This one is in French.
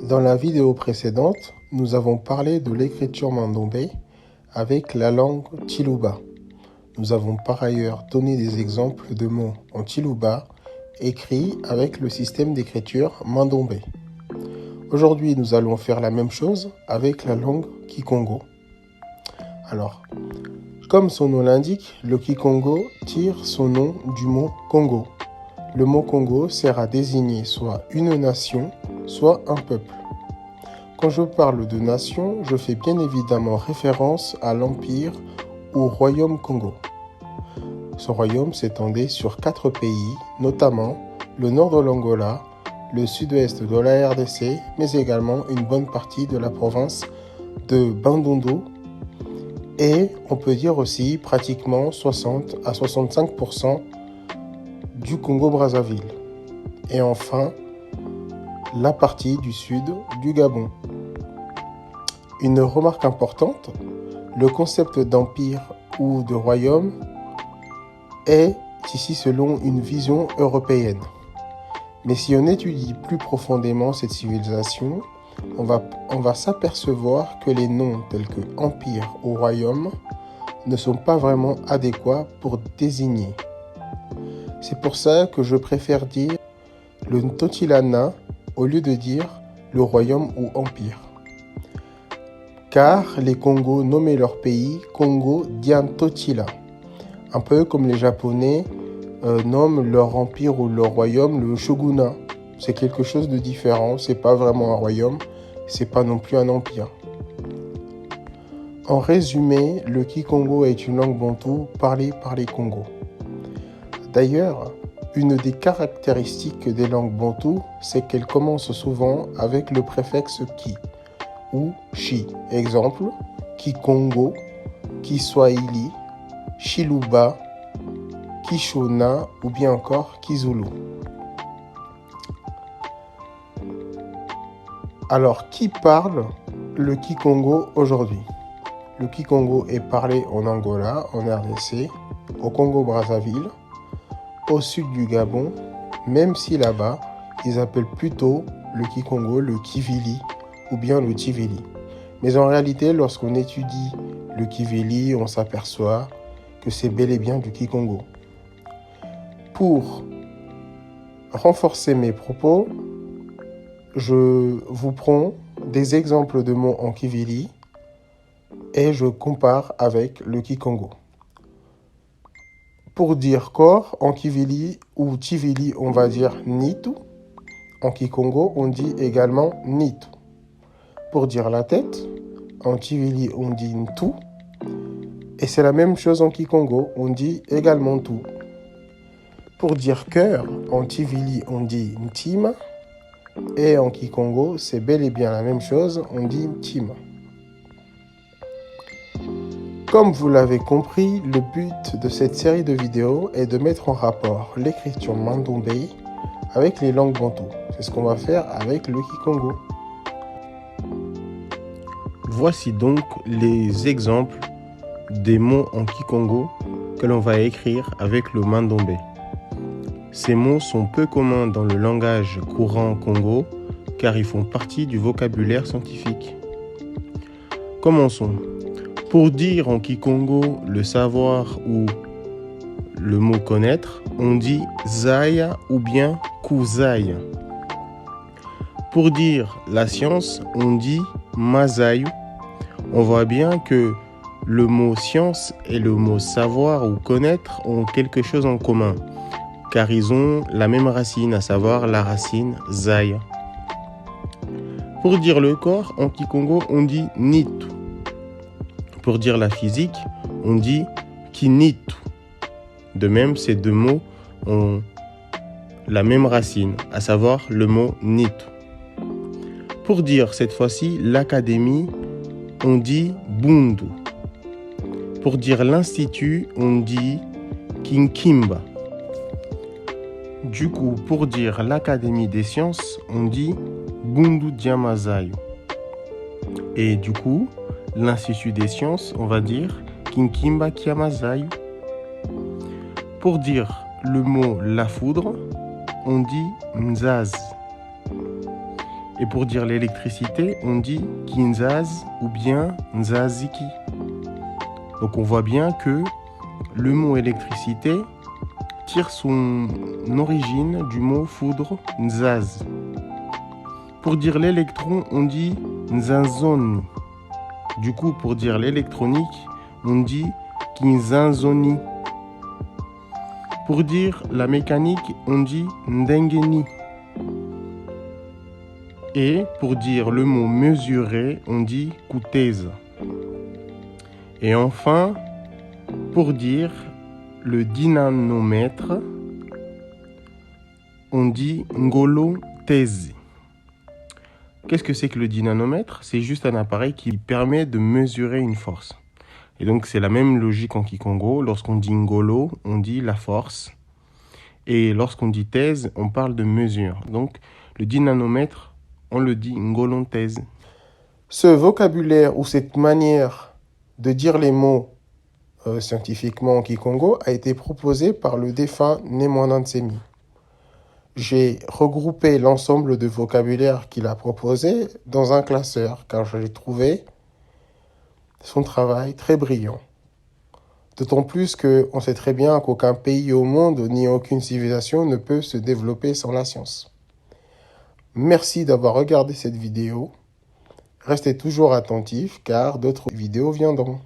Dans la vidéo précédente, nous avons parlé de l'écriture mandombé avec la langue Tiluba. Nous avons par ailleurs donné des exemples de mots en Tiluba écrits avec le système d'écriture mandombé. Aujourd'hui, nous allons faire la même chose avec la langue Kikongo. Alors, comme son nom l'indique, le Kikongo tire son nom du mot Congo. Le mot Congo sert à désigner soit une nation, soit un peuple. Quand je parle de nation, je fais bien évidemment référence à l'Empire ou Royaume Congo. Ce royaume s'étendait sur 4 pays, notamment le nord de l'Angola, le sud-ouest de la RDC, mais également une bonne partie de la province de Bandundu, et on peut dire aussi pratiquement 60 à 65% du Congo-Brazzaville. Et enfin, la partie du sud du Gabon. Une remarque importante, le concept d'empire ou de royaume est ici selon une vision européenne. Mais si on étudie plus profondément cette civilisation, on va s'apercevoir que les noms tels que empire ou royaume ne sont pas vraiment adéquats pour désigner. C'est pour ça que je préfère dire le Ntotilana au lieu de dire le royaume ou empire. Car les Congos nommaient leur pays Congo Diantotila, un peu comme les Japonais nomment leur empire ou leur royaume le shogunat. C'est quelque chose de différent, c'est pas vraiment un royaume, c'est pas non plus un empire. En résumé, le Kikongo est une langue bantoue parlée par les Congos. D'ailleurs, une des caractéristiques des langues bantoues, c'est qu'elles commencent souvent avec le préfixe ki ou chi. Exemple, Kikongo, Kiswahili, Chiluba, Kishona ou bien encore Kizulu. Alors, qui parle le Kikongo aujourd'hui? Le Kikongo est parlé en Angola, en RDC, au Congo-Brazzaville, au sud du Gabon, même si là-bas, ils appellent plutôt le Kikongo le Kivili ou bien le Tivili. Mais en réalité, lorsqu'on étudie le Kivili, on s'aperçoit que c'est bel et bien du Kikongo. Pour renforcer mes propos, je vous prends des exemples de mots en Kivili et je compare avec le Kikongo. Pour dire corps, en Kivili ou Tivili, on va dire Nitu. En Kikongo, on dit également Nitu. Pour dire la tête, en Tivili, on dit Ntu. Et c'est la même chose en Kikongo, on dit également Ntu. Pour dire cœur, en Tivili, on dit Ntima. Et en Kikongo, c'est bel et bien la même chose, on dit Ntima. Comme vous l'avez compris, le but de cette série de vidéos est de mettre en rapport l'écriture mandombé avec les langues bantoues. C'est ce qu'on va faire avec le Kikongo. Voici donc les exemples des mots en Kikongo que l'on va écrire avec le mandombé. Ces mots sont peu communs dans le langage courant Congo car ils font partie du vocabulaire scientifique. Commençons. Pour dire en Kikongo le savoir ou le mot connaître, on dit Zaya ou bien Kuzaya. Pour dire la science, on dit Mazayu. On voit bien que le mot science et le mot savoir ou connaître ont quelque chose en commun, car ils ont la même racine, à savoir la racine Zaya. Pour dire le corps, en Kikongo, on dit Nitu. Pour dire la physique, on dit Kinitu. De même, ces deux mots ont la même racine, à savoir le mot Nitu. Pour dire cette fois-ci l'académie, on dit Bundu. Pour dire l'institut, on dit Kinkimba. Du coup, pour dire l'académie des sciences, on dit Bundu Diamazayu. Et du coup, l'Institut des sciences, on va dire Kinkimba Kiamazayu. Pour dire le mot la foudre, on dit Mzaz. Et pour dire l'électricité, on dit kinzaz ou bien nzaziki. Donc on voit bien que le mot électricité tire son origine du mot foudre, nzaz. Pour dire l'électron, on dit nzanzoni. Du coup, pour dire l'électronique, on dit kinzanzoni. Pour dire la mécanique, on dit ndengeni. Et pour dire le mot mesurer, on dit kuteza. Et enfin, pour dire le dynanomètre, on dit ngolo tezi. Qu'est-ce que c'est que le dynanomètre? C'est juste un appareil qui permet de mesurer une force. Et donc c'est la même logique en Kikongo. Lorsqu'on dit ngolo, on dit la force. Et lorsqu'on dit thèse, on parle de mesure. Donc le dynanomètre, on le dit ngolon thèse. Ce vocabulaire ou cette manière de dire les mots scientifiquement en Kikongo a été proposé par le défunt Nemwana Ntsemi. J'ai regroupé l'ensemble de vocabulaire qu'il a proposé dans un classeur car j'ai trouvé son travail très brillant. D'autant plus qu'on sait très bien qu'aucun pays au monde ni aucune civilisation ne peut se développer sans la science. Merci d'avoir regardé cette vidéo. Restez toujours attentifs car d'autres vidéos viendront.